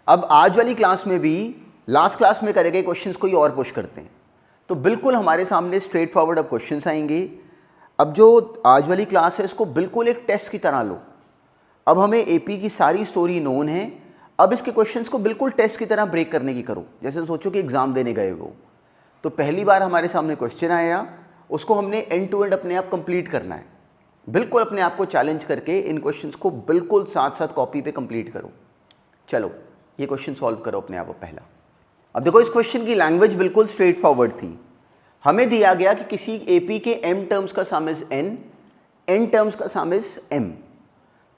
अब आज वाली क्लास में भी लास्ट क्लास में करे गए क्वेश्चंस को ही और पुश करते हैं, तो बिल्कुल हमारे सामने स्ट्रेट फॉरवर्ड अब क्वेश्चंस आएंगे। अब जो आज वाली क्लास है इसको बिल्कुल एक टेस्ट की तरह लो। अब हमें एपी की सारी स्टोरी नोन है, अब इसके क्वेश्चंस को बिल्कुल टेस्ट की तरह ब्रेक करने की करो। जैसे सोचो कि एग्जाम देने गए हो, तो पहली बार हमारे सामने क्वेश्चन आया, उसको हमने एंड टू एंड अपने आप कंप्लीट करना है। बिल्कुल अपने आप को चैलेंज करके इन क्वेश्चंस को बिल्कुल साथ साथ कॉपी पे कंप्लीट करो। चलो ये क्वेश्चन सॉल्व करो अपने आप पहला। अब देखो इस क्वेश्चन की लैंग्वेज बिल्कुल स्ट्रेट फॉरवर्ड थी। हमें दिया गया कि किसी एपी के m टर्म्स का सम इज n टर्म्स का सम इज m।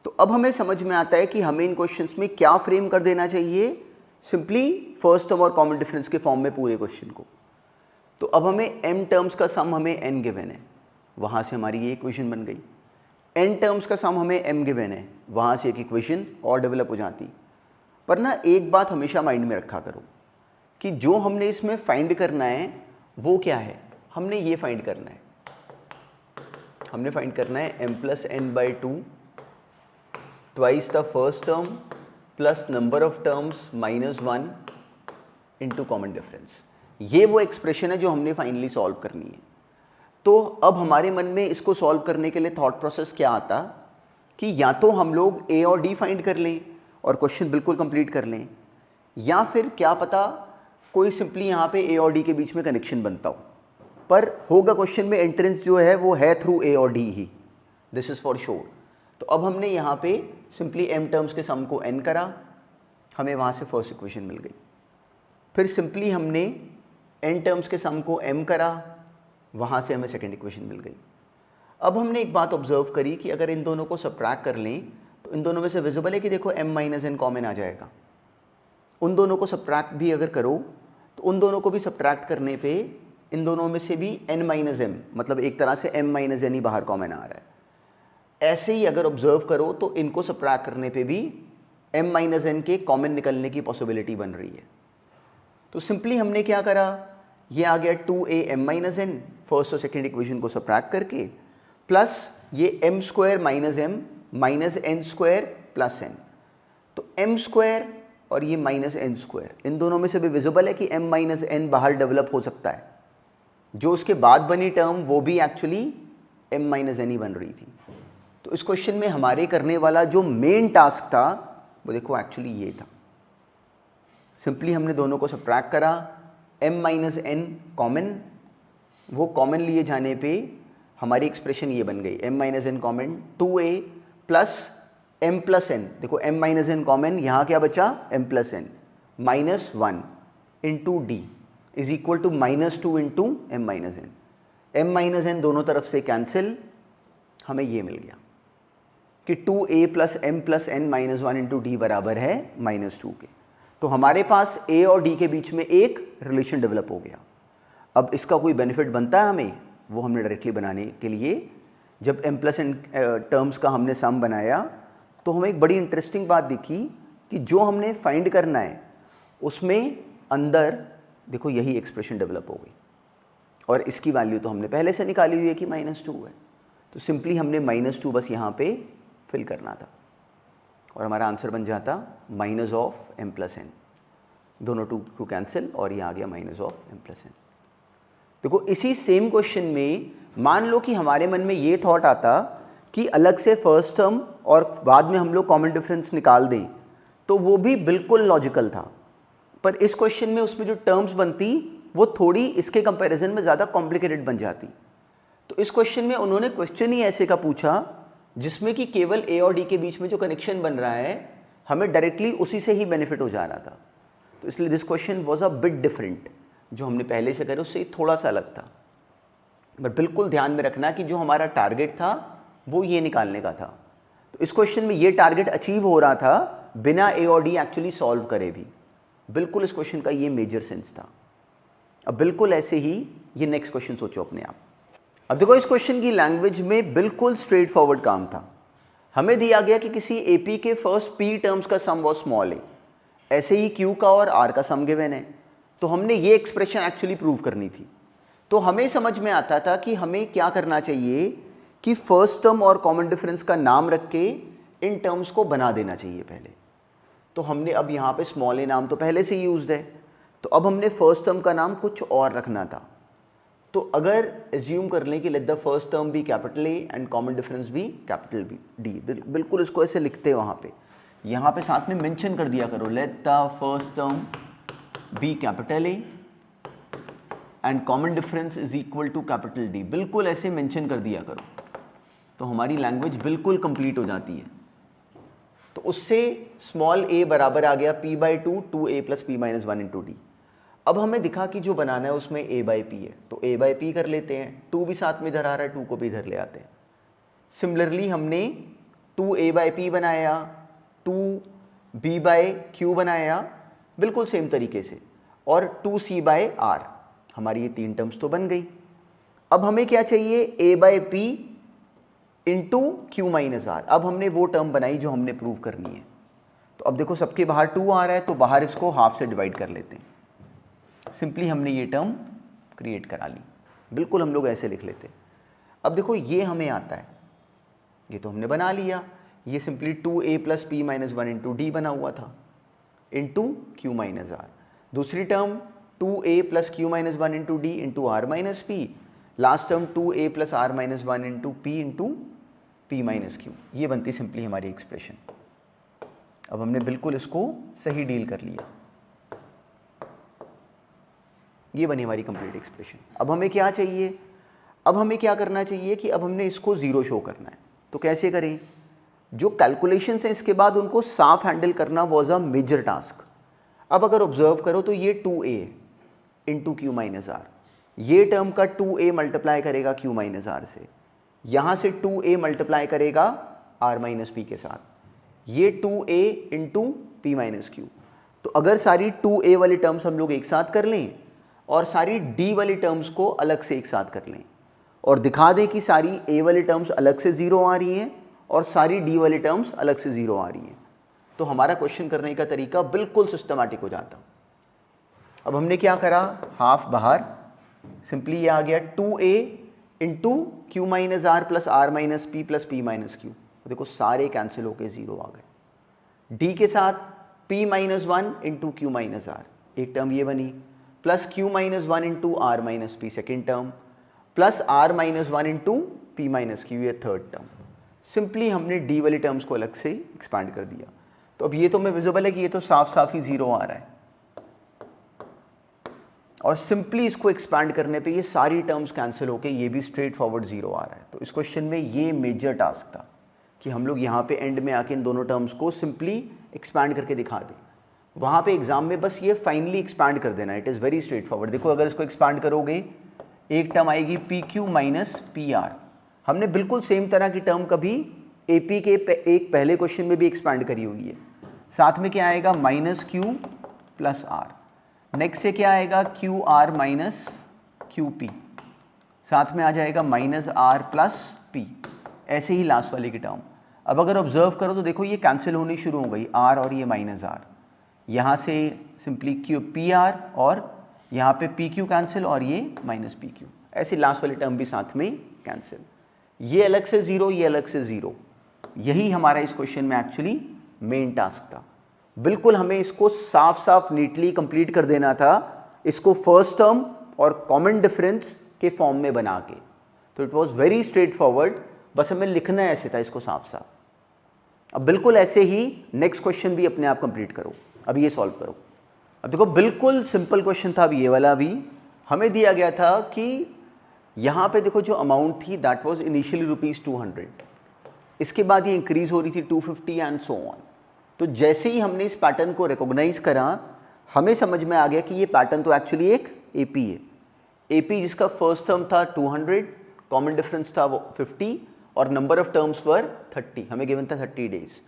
तो अब हमें समझ में आता है कि हमें इन क्वेश्चंस में क्या फ्रेम कर देना चाहिए, सिंपली फर्स्ट टर्म और कॉमन डिफरेंस के फॉर्म में पूरे क्वेश्चन को। तो अब हमें m टर्म्स का सम हमें n गिवन है, वहाँ से हमारी ये इक्वेशन बन गई। n टर्म्स का सम हमें m गिवन है, वहाँ से एक इक्वेशन और डेवलप हो जाती। पर ना एक बात हमेशा माइंड में रखा करो कि जो हमने इसमें फाइंड करना है वो क्या है। हमने ये फाइंड करना है, हमने फाइंड करना है m plus n by two twice the first term plus number of terms minus one into common difference. ये वो एक्सप्रेशन है जो हमने फाइनली सॉल्व करनी है। तो अब हमारे मन में इसको सॉल्व करने के लिए थॉट प्रोसेस क्या आता कि या तो हम लोग a और d फाइंड कर लें और क्वेश्चन बिल्कुल कंप्लीट कर लें, या फिर क्या पता कोई सिंपली यहाँ पे a और d के बीच में कनेक्शन बनता हो। पर होगा क्वेश्चन में एंट्रेंस जो है वो है थ्रू a और d he, this is for sure. तो अब हमने यहाँ पे सिंपली m टर्म्स के सम को n करा, हमें वहाँ से फर्स्ट इक्वेशन मिल गई। फिर सिंपली हमने n टर्म्स के सम को m करा, वहाँ से हमें सेकेंड इक्वेशन मिल गई। अब हमने एक बात ऑब्जर्व करी कि अगर इन दोनों को सब्ट्रैक्ट कर लें तो इन दोनों में से विजिबल है कि देखो m माइनस n कॉमन आ जाएगा। उन दोनों को सब्ट्रैक्ट भी अगर करो तो उन दोनों को भी सब्ट्रैक्ट करने पे इन दोनों में से भी n माइनस m, मतलब एक तरह से m माइनस n ही बाहर कॉमन आ रहा है। ऐसे ही अगर ऑब्जर्व करो तो इनको सब्ट्रैक्ट करने पे भी m माइनस n के कॉमन निकलने की पॉसिबिलिटी बन रही है। तो सिंपली हमने क्या करा, ये आ गया 2a m minus n first और सेकेंड इक्वेशन को सब्ट्रैक्ट करके, प्लस ये m square minus m minus n square plus n। तो m स्क्वायर और ये माइनस n स्क्वायर, इन दोनों में से भी विजिबल है कि m माइनस n बाहर डेवलप हो सकता है। जो उसके बाद बनी टर्म वो भी एक्चुअली m माइनस n ही बन रही थी। तो इस क्वेश्चन में हमारे करने वाला जो मेन टास्क था वो देखो एक्चुअली ये था। सिंपली हमने दोनों को सब्ट्रैक्ट करा, m माइनस n कॉमन, वो कॉमन लिए जाने पे हमारी एक्सप्रेशन ये बन गई m minus n common 2a plus m plus n। देखो m माइनस n कॉमन, यहाँ क्या बचा m plus n minus one into d is equal to minus two into m minus n। m minus n दोनों तरफ से cancel, हमें ये मिल गया कि 2a plus m plus n minus one into D बराबर है माइनस टू के। तो हमारे पास a और d के बीच में एक रिलेशन डेवलप हो गया। अब इसका कोई बेनिफिट बनता है हमें, वो हमने डायरेक्टली बनाने के लिए जब m प्लस n टर्म्स का हमने सम बनाया तो हमें एक बड़ी इंटरेस्टिंग बात दिखी कि जो हमने फाइंड करना है उसमें अंदर देखो यही एक्सप्रेशन डेवलप हो गई, और इसकी वैल्यू तो हमने पहले से निकाली हुई है कि माइनस टू है। तो सिंपली हमने माइनस टू बस यहाँ पे फिल करना था और हमारा आंसर बन जाता minus of m plus n। दोनों टू कैंसिल और ये आ गया minus of m plus n। देखो इसी सेम क्वेश्चन में मान लो कि हमारे मन में ये थॉट आता कि अलग से फर्स्ट टर्म और बाद में हम लोग कॉमन डिफरेंस निकाल दें, तो वो भी बिल्कुल लॉजिकल था। पर इस क्वेश्चन में उसमें जो टर्म्स बनती वो थोड़ी इसके कंपैरिजन में ज़्यादा कॉम्प्लिकेटेड बन जाती। तो इस क्वेश्चन में उन्होंने क्वेश्चन ही ऐसे का पूछा जिसमें कि केवल a और d के बीच में जो कनेक्शन बन रहा है हमें डायरेक्टली उसी से ही बेनिफिट हो जा रहा था। तो इसलिए this question was a bit different, जो हमने पहले से करे उससे थोड़ा सा अलग था। बट बिल्कुल ध्यान में रखना कि जो हमारा टारगेट था वो ये निकालने का था। तो इस क्वेश्चन में ये टारगेट अचीव हो रहा था बिना a और d एक्चुअली सॉल्व करे भी। बिल्कुल इस क्वेश्चन का ये मेजर सेंस था। अब बिल्कुल ऐसे ही ये नेक्स्ट क्वेश्चन सोचो अपने आप। अब देखो इस क्वेश्चन की लैंग्वेज में बिल्कुल स्ट्रेट फॉरवर्ड काम था। हमें दिया गया कि किसी एपी के फर्स्ट p टर्म्स का सम वॉज स्मॉल a, ऐसे ही q का और r का सम गिवन है। तो हमने ये एक्सप्रेशन एक्चुअली प्रूव करनी थी। तो हमें समझ में आता था कि हमें क्या करना चाहिए कि फर्स्ट टर्म और कॉमन डिफरेंस का नाम रख के इन टर्म्स को बना देना चाहिए पहले। तो हमने अब यहाँ पे स्मॉल ए नाम तो पहले से यूज्ड है, तो अब हमने फर्स्ट टर्म का नाम कुछ और रखना था। तो अगर एज्यूम कर लें कि let the first term be capital A and common difference be capital B D, बिल्कुल इसको ऐसे लिखते हैं वहाँ पे, यहाँ पे साथ में मेंशन कर दिया करो let the first term be capital A and common difference is equal to capital D, बिल्कुल ऐसे मेंशन कर दिया करो, तो हमारी लैंग्वेज बिल्कुल कंप्लीट हो जाती है। तो उससे स्मॉल ए बराबर आ गया p/2 2a + p - 1 × d। अब हमें दिखा कि जो बनाना है उसमें a/p है, तो a/p कर लेते हैं, 2 भी साथ में इधर आ रहा है, 2 को भी इधर ले आते हैं। सिमिलरली हमने 2a/p बनाया, 2b/q बनाया, बिल्कुल सेम तरीके से, और 2c/r, हमारी ये 3 टर्म्स तो बन गई। अब हमें क्या चाहिए, a/p इंटू q - r। अब हमने वो टर्म बनाई जो हमने प्रूव करनी है। तो अब देखो सबके बाहर 2 आ रहा है, तो बाहर इसको हाफ से डिवाइड कर लेते हैं। सिंपली हमने ये टर्म क्रिएट करा ली, बिल्कुल हम लोग ऐसे लिख लेते हैं। अब देखो ये हमें आता है, ये तो हमने बना लिया, ये सिंपली 2a + p - 1 × d बना हुआ था इंटू q - r। दूसरी term 2a + q - 1 × d into r - p, last term 2a + r - 1 × p into p - q। ये बनती सिंपली हमारी एक्सप्रेशन। अब हमने बिल्कुल इसको सही डील कर लिया, ये बनी हमारी कंप्लीट एक्सप्रेशन। अब हमें क्या चाहिए, अब हमें क्या करना चाहिए कि अब हमने इसको ज़ीरो शो करना है। तो कैसे करें, जो कैलकुलेशंस हैं इसके बाद उनको साफ हैंडल करना वॉज अ मेजर टास्क। अब अगर ऑब्जर्व करो तो ये 2a इंटू q - r, ये टर्म का 2a मल्टीप्लाई करेगा q - r से, यहाँ से 2a मल्टीप्लाई करेगा r - p के साथ, ये 2a इंटू p - q। तो अगर सारी 2a वाली टर्म्स हम लोग एक साथ कर लें और सारी d वाली टर्म्स को अलग से एक साथ कर लें और दिखा दें कि सारी a वाली टर्म्स अलग से 0 आ रही हैं और सारी d वाली टर्म्स अलग से 0 आ रही हैं, तो हमारा क्वेश्चन करने का तरीका बिल्कुल सिस्टमैटिक हो जाता। अब हमने क्या करा, हाफ बाहर, सिंपली ये आ गया 2a into q - r plus r - p plus p - q। देखो सारे कैंसिल होके 0 आ गए। d के साथ p - 1 इंटू q - r, एक टर्म ये बनी, plus q - 1 into r - p second term, plus r - 1 into p - q ये थर्ड टर्म। सिंपली हमने d वाली टर्म्स को अलग से एक्सपांड कर दिया। तो अब ये तो हमें विजिबल है कि ये तो साफ साफ ही 0 आ रहा है, और सिंपली इसको एक्सपांड करने पे ये सारी टर्म्स कैंसिल होके ये भी स्ट्रेट फॉरवर्ड 0 आ रहा है। तो इस क्वेश्चन में ये मेजर टास्क था कि हम लोग यहाँ पे एंड में आके इन दोनों टर्म्स को सिंपली एक्सपांड करके दिखा दें। वहाँ पे एग्जाम में बस ये फाइनली एक्सपांड कर देना, it is very straight forward. देखो अगर इसको एक्सपांड करोगे एक टर्म आएगी PQ - PR। हमने बिल्कुल सेम तरह की टर्म कभी AP के एक पहले क्वेश्चन में भी एक्सपांड करी हुई है। साथ में क्या आएगा, -Q + R। नेक्स्ट से क्या आएगा, QR - QP, साथ में आ जाएगा -R + P। ऐसे ही लास्ट वाले की टर्म। अब अगर ऑब्जर्व करो तो देखो ये कैंसिल होनी शुरू हो गई, R और ये -R, यहाँ से सिंपली PR और यहाँ पे PQ कैंसिल और ये -PQ, ऐसे लास्ट वाली टर्म भी साथ में कैंसिल। ये अलग से 0, ये अलग से 0। यही हमारा इस क्वेश्चन में एक्चुअली मेन टास्क था। बिल्कुल हमें इसको साफ साफ नीटली कंप्लीट कर देना था, इसको फर्स्ट टर्म और कॉमन डिफरेंस के फॉर्म में बना के। तो it was very straight forward, बस हमें लिखना ऐसे था इसको साफ साफ। अब बिल्कुल ऐसे ही नेक्स्ट क्वेश्चन भी अपने आप कंप्लीट करो। अब ये सॉल्व करो। अब देखो बिल्कुल सिंपल क्वेश्चन था। अब ये वाला भी हमें दिया गया था कि यहाँ पे देखो जो अमाउंट थी दैट वाज इनिशियली ₹200, इसके बाद ये इंक्रीज हो रही थी 250 एंड सो ऑन। तो जैसे ही हमने इस पैटर्न को रिकॉग्नाइज करा, हमें समझ में आ गया कि ये पैटर्न तो एक्चुअली एक AP है। AP जिसका फर्स्ट टर्म था 200, कॉमन डिफरेंस था वो 50 और नंबर ऑफ टर्म्स वर 30। हमें गिवन था 30 डेज।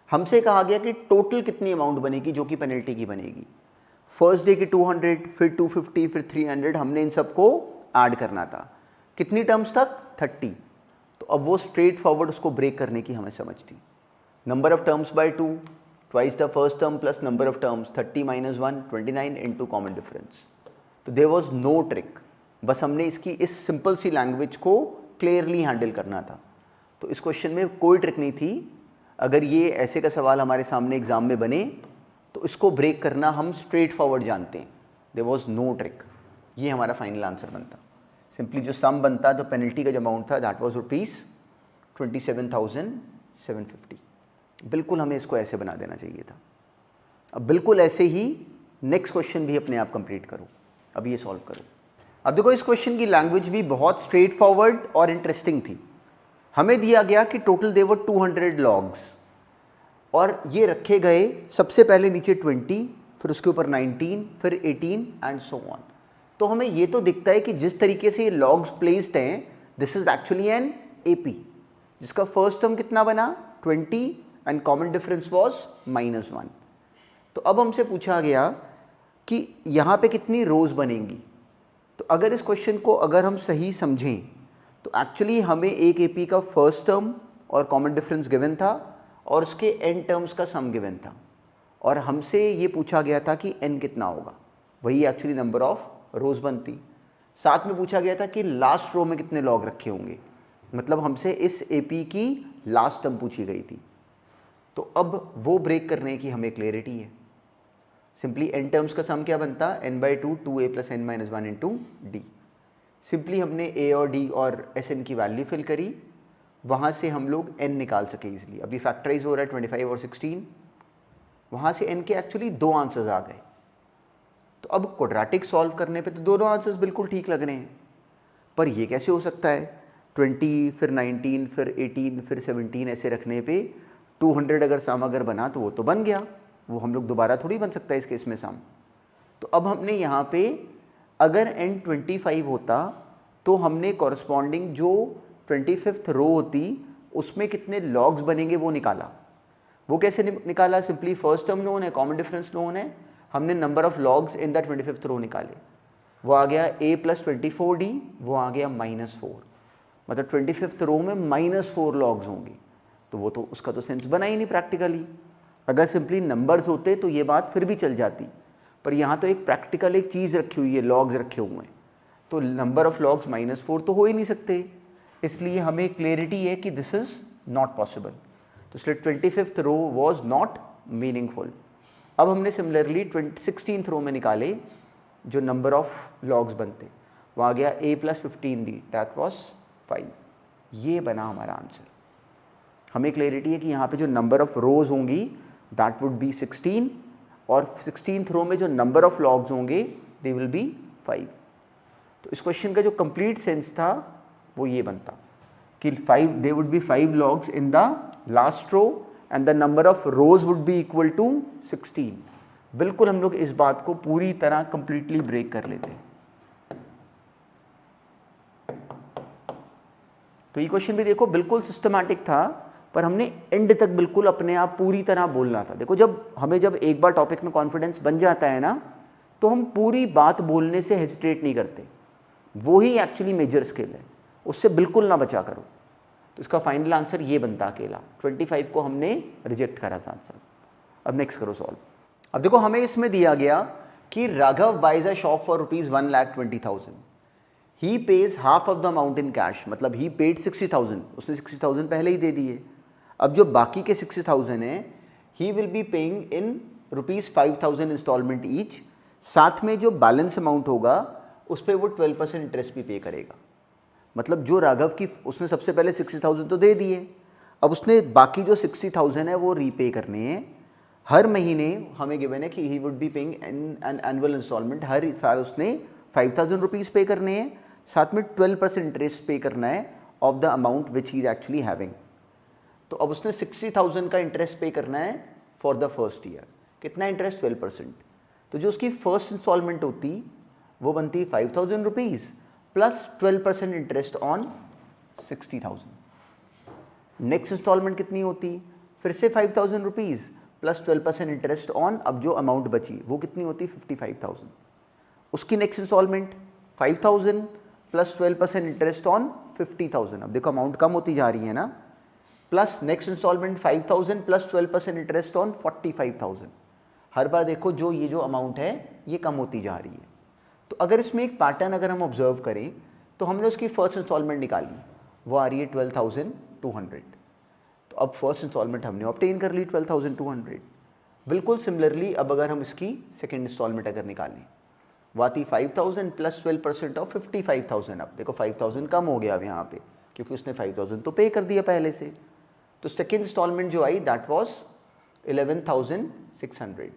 हमसे कहा गया कि टोटल कितनी अमाउंट बनेगी जो कि पेनल्टी की बनेगी। फर्स्ट डे की 200, फिर 250, फिर 300, हमने इन सबको ऐड करना था। कितनी टर्म्स तक, 30। तो अब वो स्ट्रेट फॉरवर्ड उसको ब्रेक करने की हमें समझ थी। Number of terms by 2, twice the first term plus number of terms, 30 - 1 29 into common difference. तो देयर वाज नो ट्रिक, बस हमने इसकी इस सिंपल सी लैंग्वेज को क्लियरली हैंडल करना था। तो इस क्वेश्चन में कोई ट्रिक नहीं थी। अगर ये ऐसे का सवाल हमारे सामने एग्जाम में बने तो इसको ब्रेक करना हम स्ट्रेट फॉरवर्ड जानते हैं, देयर वाज नो ट्रिक। ये हमारा फाइनल आंसर बनता। सिंपली जो सम बनता, तो पेनल्टी का जो अमाउंट था दैट वाज ₹27,750। बिल्कुल हमें इसको ऐसे बना देना चाहिए था। अब बिल्कुल ऐसे ही नेक्स्ट क्वेश्चन भी अपने आप कंप्लीट करो। अब ये सॉल्व करो। अब देखो इस क्वेश्चन की लैंग्वेज भी बहुत स्ट्रेट फॉरवर्ड और इंटरेस्टिंग थी। हमें दिया गया कि टोटल देवर 200 लॉग्स और ये रखे गए सबसे पहले नीचे 20, फिर उसके ऊपर 19, फिर 18 एंड सो ऑन। तो हमें ये तो दिखता है कि जिस तरीके से ये लॉग्स प्लेस्ड हैं, this is actually an AP, जिसका फर्स्ट टर्म कितना बना 20 एंड कॉमन डिफरेंस वाज -1। तो अब हमसे पूछा गया कि यहाँ पे कितनी रोज बनेंगी। तो अगर इस क्वेश्चन को अगर हम सही समझें तो एक्चुअली हमें एक एपी का फर्स्ट टर्म और कॉमन डिफरेंस गिवन था और उसके एन टर्म्स का सम गिवन था, और हमसे ये पूछा गया था कि एन कितना होगा, वही एक्चुअली नंबर ऑफ रोज बनती। साथ में पूछा गया था कि लास्ट रो में कितने लॉग रखे होंगे, मतलब हमसे इस एपी की लास्ट टर्म पूछी गई थी। तो अब वो ब्रेक करने की हमें क्लैरिटी है। सिंपली एन टर्म्स का सम क्या बनता, n/2 2a + n - 1 into D. Simply हमने a और d और sn की वैल्यू फिल करी, वहाँ से हम लोग n निकाल सके इजीली। अभी फैक्टराइज हो रहा है 25 और 16, वहाँ से n के एक्चुअली 2 आंसर्स आ गए। तो अब क्वाड्रेटिक सॉल्व करने पे तो दोनों आंसर्स बिल्कुल ठीक लग रहे हैं, पर ये कैसे हो सकता है 20 फिर 19 फिर 18 फिर 17 ऐसे रखने पे 200 अगर सम अगर बना तो वो तो बन गया, वो हम लोग दोबारा थोड़ी बन सकता है इस केस में सम। तो अब हमने यहाँ पे अगर n 25 होता तो हमने कॉरस्पॉन्डिंग जो 25th रो होती उसमें कितने लॉग्स बनेंगे वो निकाला। वो कैसे निकाला, सिंपली फर्स्ट टर्म नोन है, कॉमन डिफरेंस नोन है, हमने number of logs in the 25th रो निकाले। वो आ गया a + 24d, वो आ गया -4, मतलब 25th रो में -4 लॉग्स होंगी। तो वो तो उसका तो सेंस बना ही नहीं प्रैक्टिकली। अगर सिंपली नंबर्स होते तो ये बात फिर भी चल जाती, पर यहाँ तो एक प्रैक्टिकल एक चीज़ रखी हुई है, लॉग्स रखे हुए हैं, तो नंबर ऑफ लॉग्स -4 तो हो ही नहीं सकते। इसलिए हमें क्लैरिटी है कि दिस इज़ नॉट पॉसिबल। तो इसलिए 25th row was not meaningful. अब हमने सिमिलरली 16th रो में निकाले जो नंबर ऑफ लॉग्स बनते, वो आ गया a + 15d, दैट वॉज 5। ये बना हमारा आंसर। हमें क्लैरिटी है कि यहाँ पे जो नंबर ऑफ रोज होंगी दैट वुड बी 16, और 16th रो में जो नंबर ऑफ लॉग्स होंगे दे विल बी 5। तो इस क्वेश्चन का जो कंप्लीट सेंस था वो ये बनता कि 5 they would be 5 logs in the last row and the number of rows would be equal to 16। बिल्कुल हम लोग इस बात को पूरी तरह कंप्लीटली ब्रेक कर लेते हैं। तो ये क्वेश्चन भी देखो बिल्कुल सिस्टमैटिक था, पर हमने एंड तक बिल्कुल अपने आप पूरी तरह बोलना था। देखो जब एक बार टॉपिक में कॉन्फिडेंस बन जाता है ना, तो हम पूरी बात बोलने से हेजिटेट नहीं करते। वो ही एक्चुअली मेजर स्किल है, उससे बिल्कुल ना बचा करो। तो इसका फाइनल आंसर ये बनता अकेला, 25 को हमने रिजेक्ट करा साथ साथ। अब नेक्स्ट करो सॉल्व। अब देखो हमें इसमें दिया गया कि Raghav buys a shop for ₹1,20,000, he pays half of the amount in cash, मतलब ही पेड 60,000, उसने 60,000 पहले ही दे दिए। अब जो बाकी के 60,000 है he will be paying in ₹5,000 instalment each, साथ में जो बैलेंस अमाउंट होगा उस पर वो 12% इंटरेस्ट भी पे करेगा। मतलब जो राघव की उसने सबसे पहले 60,000 तो दे दिए, अब उसने बाकी जो 60,000 है वो रीपे करने हैं। हर महीने हमें गिवन है कि he would be paying an annual instalment, हर साल उसने 5,000 रुपीज़ पे करने हैं, साथ में 12% इंटरेस्ट पे करना है of the amount which he is actually having. तो अब उसने 60,000 का इंटरेस्ट पे करना है फॉर द फर्स्ट ईयर। कितना इंटरेस्ट, 12%। तो जो उसकी फर्स्ट इंस्टॉलमेंट होती वो बनती 5,000 rupees plus 12% interest on 60,000। Next instalment कितनी होती, फिर से 5,000 रुपीज़ प्लस 12% इंटरेस्ट ऑन, अब जो अमाउंट बची वो कितनी होती 55,000। उसकी next instalment 5,000 plus 12% interest on 50,000। अब देखो अमाउंट कम होती जा रही है ना, plus next instalment 5,000 plus 12% interest on 45,000। हर बार देखो जो ये जो अमाउंट है ये कम होती जा रही है। तो अगर इसमें एक पैटर्न अगर हम ऑब्जर्व करें तो हमने उसकी फर्स्ट इंस्टॉलमेंट निकाली, वो आ रही है 12,200। तो अब फर्स्ट इंस्टॉलमेंट हमने ऑब्टेन कर ली 12,200। बिल्कुल सिमिलरली अब अगर हम इसकी सेकेंड इंस्टॉलमेंट अगर निकालें, वाती 5000 प्लस 12% ऑफ 55,000। अब देखो 5000 कम हो गया अब यहाँ पे, क्योंकि उसने 5000 तो पे कर दिया पहले से। तो सेकेंड इंस्टॉलमेंट जो आई दैट वाज 11,600।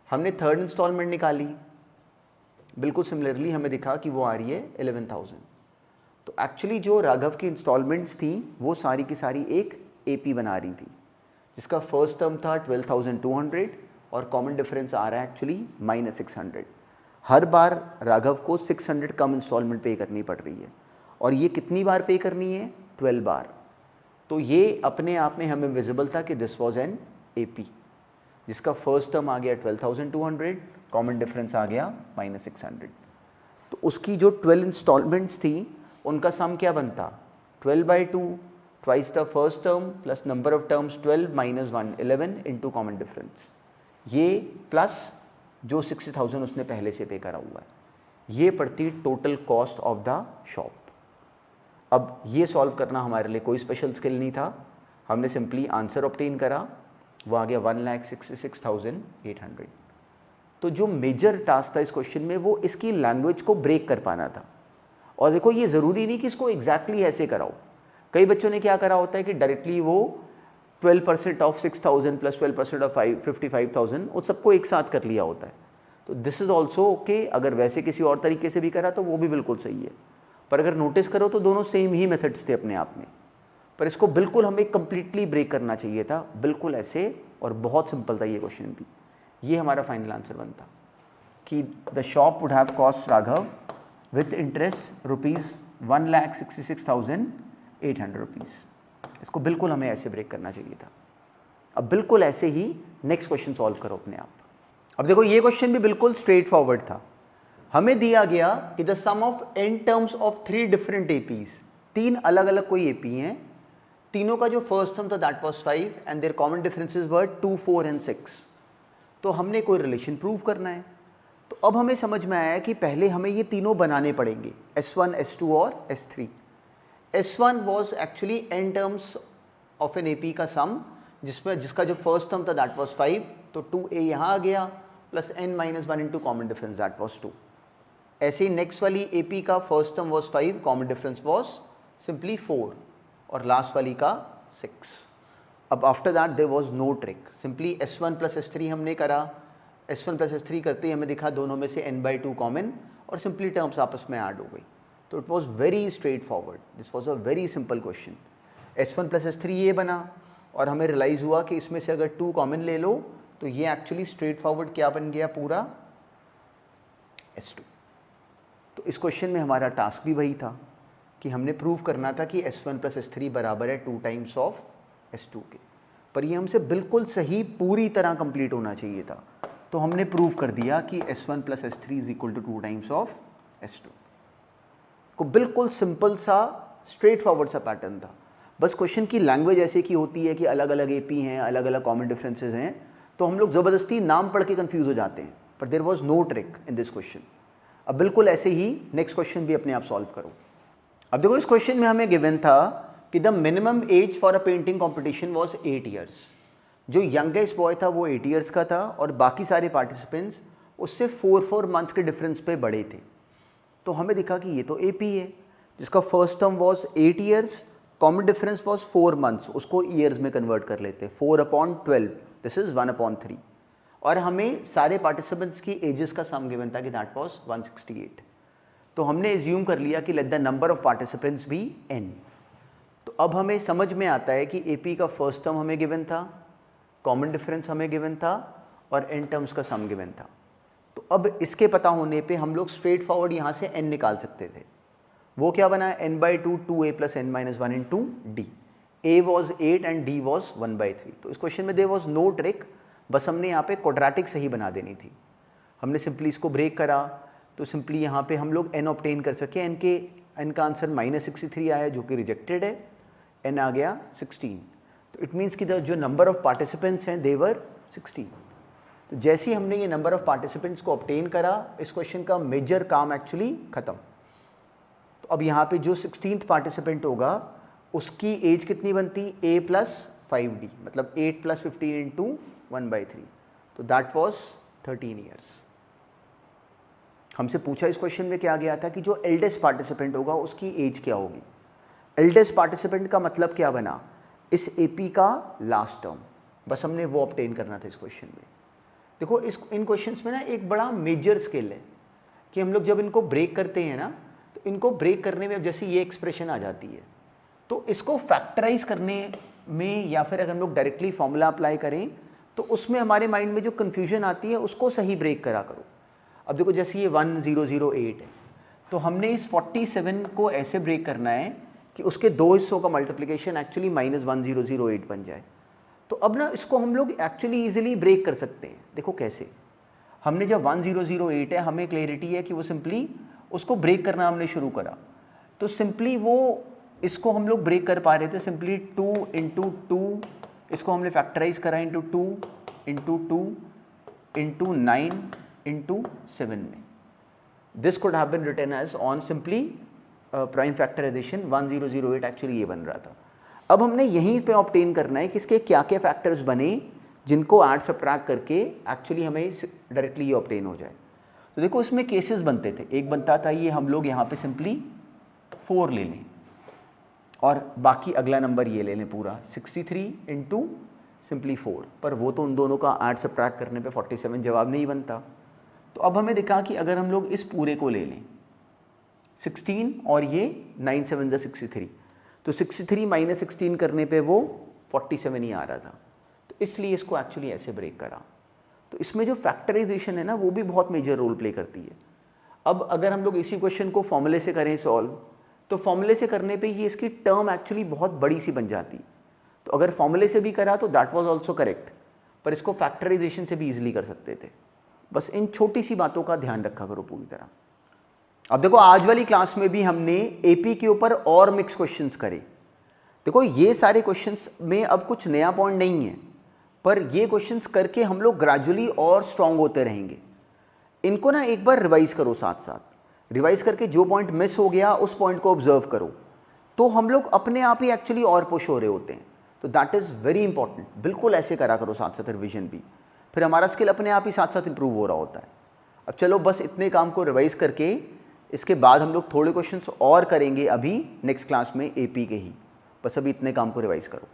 हमने थर्ड इंस्टॉलमेंट निकाली, बिल्कुल सिमिलरली हमें दिखा कि वो आ रही है 11,000। तो एक्चुअली जो राघव की इंस्टॉलमेंट्स थी वो सारी की सारी एक एपी बना रही थी, जिसका फर्स्ट टर्म था 12,200 और कॉमन डिफरेंस आ रहा है एक्चुअली -600। हर बार राघव को 600 कम इंस्टॉलमेंट पे करनी पड़ रही है, और ये कितनी बार पे करनी है? 12 बार। तो ये अपने आप में हमें विजिबल था कि दिस वाज एन एपी, जिसका फर्स्ट टर्म आ गया 12,200, कॉमन डिफरेंस आ गया -600। तो उसकी जो 12 इंस्टॉलमेंट्स थी उनका सम क्या बनता? 12/2 twice the first term plus number of terms 12 - 1 11 into common difference, ये प्लस जो 60,000 उसने पहले से पे करा हुआ है, ये पड़ती total cost of the shop. अब ये सॉल्व करना हमारे लिए कोई स्पेशल स्किल नहीं था, हमने सिंपली आंसर ऑब्टेन करा, वो आ गया 1,66,800। तो जो मेजर टास्क था इस क्वेश्चन में वो इसकी लैंग्वेज को ब्रेक कर पाना था। और देखो ये ज़रूरी नहीं कि इसको एग्जैक्टली ऐसे कराओ, कई बच्चों ने क्या करा होता है कि डायरेक्टली वो 12% ऑफ 6,000 प्लस 12% ऑफ 55,000 उन सबको एक साथ कर लिया होता है। तो दिस इज़ ऑल्सो ओके, अगर वैसे किसी और तरीके से भी करा तो वो भी बिल्कुल सही है। पर अगर नोटिस करो तो दोनों सेम ही मेथड्स थे अपने आप में, पर इसको बिल्कुल हमें कंप्लीटली ब्रेक करना चाहिए था, बिल्कुल ऐसे, और बहुत सिंपल था ये क्वेश्चन भी। ये हमारा फाइनल आंसर बनता कि the shop would have cost Raghav with interest ₹1,66,800। इसको बिल्कुल हमें ऐसे ब्रेक करना चाहिए था। अब बिल्कुल ऐसे ही नेक्स्ट क्वेश्चन सॉल्व करो अपने आप। अब देखो ये क्वेश्चन भी बिल्कुल स्ट्रेट फॉरवर्ड था। हमें दिया गया कि the sum of n terms of 3 different APs, 3 अलग अलग कोई एपी हैं, तीनों का जो फर्स्ट टर्म था that was 5 and their common differences were 2, 4 and 6। तो हमने कोई रिलेशन प्रूव करना है। तो अब हमें समझ में आया कि पहले हमें ये तीनों बनाने पड़ेंगे, S1, S2 और S3। S1 was actually n terms of an AP का सम, जिसका जो फर्स्ट टर्म था दैट वाज 5, तो 2a यहाँ आ गया plus n - 1 into common difference that was 2। ऐसे ही नेक्स्ट वाली AP का first term was 5, common difference was simply 4, और लास्ट वाली का 6। अब after that there was no trick, simply S1 plus S3 हमने करा। S1 प्लस S3 करते ही हमें दिखा दोनों में से n/2 कॉमन, और सिंपली टर्म्स आपस में ऐड हो गई। तो it was very straight forward, this was a very simple question. S1 plus S3 ये बना, और हमें रियलाइज़ हुआ कि इसमें से अगर 2 कॉमन ले लो तो ये एक्चुअली स्ट्रेट फॉरवर्ड क्या बन गया पूरा? S2। तो इस क्वेश्चन में हमारा टास्क भी वही था कि हमने प्रूव करना था कि S1 प्लस S3 बराबर है 2 टाइम्स ऑफ S2 के, पर ये हमसे बिल्कुल सही पूरी तरह कंप्लीट होना चाहिए था। तो हमने प्रूव कर दिया कि S1 plus S3 is equal to 2 times of S2 को। बिल्कुल सिंपल सा स्ट्रेट फॉरवर्ड सा पैटर्न था, बस क्वेश्चन की लैंग्वेज ऐसे की होती है कि अलग अलग एपी हैं, अलग अलग कॉमन डिफरेंसेस हैं, तो हम लोग ज़बरदस्ती नाम पढ़ के कंफ्यूज हो जाते हैं, पर there was no trick in this question. अब बिल्कुल ऐसे ही नेक्स्ट क्वेश्चन भी अपने आप सॉल्व करो। अब देखो इस क्वेश्चन में हमें गिवन था कि the minimum age for a painting competition was 8 years. जो यंगेस्ट बॉय था वो 8 ईयर्स का था, और बाकी सारे पार्टिसिपेंट्स उससे 4 मंथ्स के डिफरेंस पे बड़े थे। तो हमें दिखा कि ये तो एपी है, जिसका first term was 8 years, common difference was 4 months, उसको ईयर्स में कन्वर्ट कर लेते, 4/12, दिस इज 1/3। और हमें सारे पार्टिसिपेंट्स की एजेस का सम गिवन था कि दैट वॉज 168। तो हमने एज्यूम कर लिया कि let the number of participants be n। तो अब हमें समझ में आता है कि एपी का फर्स्ट टर्म हमें गिवन था, कॉमन डिफरेंस हमें गिवन था, और n टर्म्स का सम गिवन था। तो अब इसके पता होने पे हम लोग स्ट्रेट फॉरवर्ड यहाँ से n निकाल सकते थे। वो क्या बना? n/2 2a plus n - 1 into d। a was 8 and d was 1/3। तो इस क्वेश्चन में देयर वॉज नो ट्रिक, बस हमने यहाँ पे क्वाड्रेटिक सही बना देनी थी। हमने सिंपली इसको ब्रेक करा, तो सिंपली यहाँ पे हम लोग n ऑब्टेन कर सके। n का आंसर -63 आया जो कि रिजेक्टेड है, n आ गया 16। तो इट मीन्स कि जो नंबर ऑफ पार्टिसिपेंट्स हैं दे वर 16। तो जैसे ही हमने ये नंबर ऑफ पार्टिसिपेंट्स को ऑब्टेन करा, इस क्वेश्चन का मेजर काम एक्चुअली खत्म। तो अब यहाँ पे जो 16th पार्टिसिपेंट होगा उसकी एज कितनी बनती? a + 5d, मतलब 8 + 15 इंटू 1/3। तो दैट वाज 13 ईयर्स। हमसे पूछा इस क्वेश्चन में क्या गया था कि जो एल्डेस्ट पार्टिसिपेंट होगा उसकी एज क्या होगी। एल्डेस्ट पार्टिसिपेंट का मतलब क्या बना, इस एपी का लास्ट टर्म, बस हमने वो ऑब्टेन करना था इस क्वेश्चन में। देखो इन क्वेश्चंस में ना एक बड़ा मेजर स्किल है कि हम लोग जब इनको ब्रेक करते हैं ना, तो इनको ब्रेक करने में जैसे ये एक्सप्रेशन आ जाती है, तो इसको फैक्टराइज करने में या फिर अगर हम लोग डायरेक्टली फॉर्मूला अप्लाई करें तो उसमें हमारे माइंड में जो कन्फ्यूजन आती है उसको सही ब्रेक करा करो। अब देखो जैसे ये 1008 है, तो हमने इस 47 को ऐसे ब्रेक करना है कि उसके दो हिस्सों का मल्टीप्लिकेशन एक्चुअली -1008 बन जाए। तो अब ना इसको हम लोग एक्चुअली ईजिली ब्रेक कर सकते हैं। देखो कैसे, हमने जब 1008 है, हमें क्लैरिटी है कि वो सिंपली उसको ब्रेक करना हमने शुरू करा, तो सिंपली वो इसको हम लोग ब्रेक कर पा रहे थे। सिंपली 2 × 2, इसको हमने फैक्टराइज करा इंटू 2 × 2 × 9 × 7 में। This could have been written as on simply prime factorisation 1008 actually ये बन रहा था। अब हमने यहीं पे ऑब्टेन करना है कि इसके क्या क्या फैक्टर्स बने जिनको ऐड सब्ट्रैक्ट करके एक्चुअली हमें डायरेक्टली ये ऑब्टेन हो जाए। तो देखो इसमें केसेस बनते थे। एक बनता था ये हम लोग यहाँ पे सिंपली 4 ले लें और बाकी अगला नंबर ये ले लें पूरा 63 × सिंपली 4, पर वो तो उन दोनों का ऐड सब्ट्रैक्ट करने पे 47 जवाब नहीं बनता। तो अब हमें दिखा कि अगर हम लोग इस पूरे को ले लें 16 और ये 9 7 63, तो 63 - 16 करने पे वो 47 ही आ रहा था। तो इसलिए इसको एक्चुअली ऐसे ब्रेक करा। तो इसमें जो फैक्टराइजेशन है ना वो भी बहुत मेजर रोल प्ले करती है। अब अगर हम लोग इसी क्वेश्चन को फॉर्मूले से करें सॉल्व, तो फॉर्मूले से करने पे ये इसकी टर्म एक्चुअली बहुत बड़ी सी बन जाती। तो अगर फॉर्मूले से भी करा तो दैट वाज आल्सो करेक्ट, पर इसको फैक्टराइजेशन से भी इजीली कर सकते थे। बस इन छोटी सी बातों का ध्यान रखा करो पूरी तरह। अब देखो आज वाली क्लास में भी हमने एपी के ऊपर और मिक्स क्वेश्चंस करे। देखो ये सारे क्वेश्चंस में अब कुछ नया पॉइंट नहीं है, पर ये क्वेश्चंस करके हम लोग ग्रेजुअली और स्ट्रांग होते रहेंगे। इनको ना एक बार रिवाइज करो, साथ साथ रिवाइज करके जो पॉइंट मिस हो गया उस पॉइंट को ऑब्जर्व करो, तो हम लोग अपने आप ही एक्चुअली और पुश हो रहे होते हैं। तो दैट इज़ वेरी इंपॉर्टेंट। बिल्कुल ऐसे करा करो साथ साथ रिविजन भी, फिर हमारा स्किल अपने आप ही साथ साथ इंप्रूव हो रहा होता है। अब चलो बस इतने काम को रिवाइज करके इसके बाद हम लोग थोड़े क्वेश्चंस और करेंगे अभी नेक्स्ट क्लास में एपी के ही। बस अभी इतने काम को रिवाइज करो।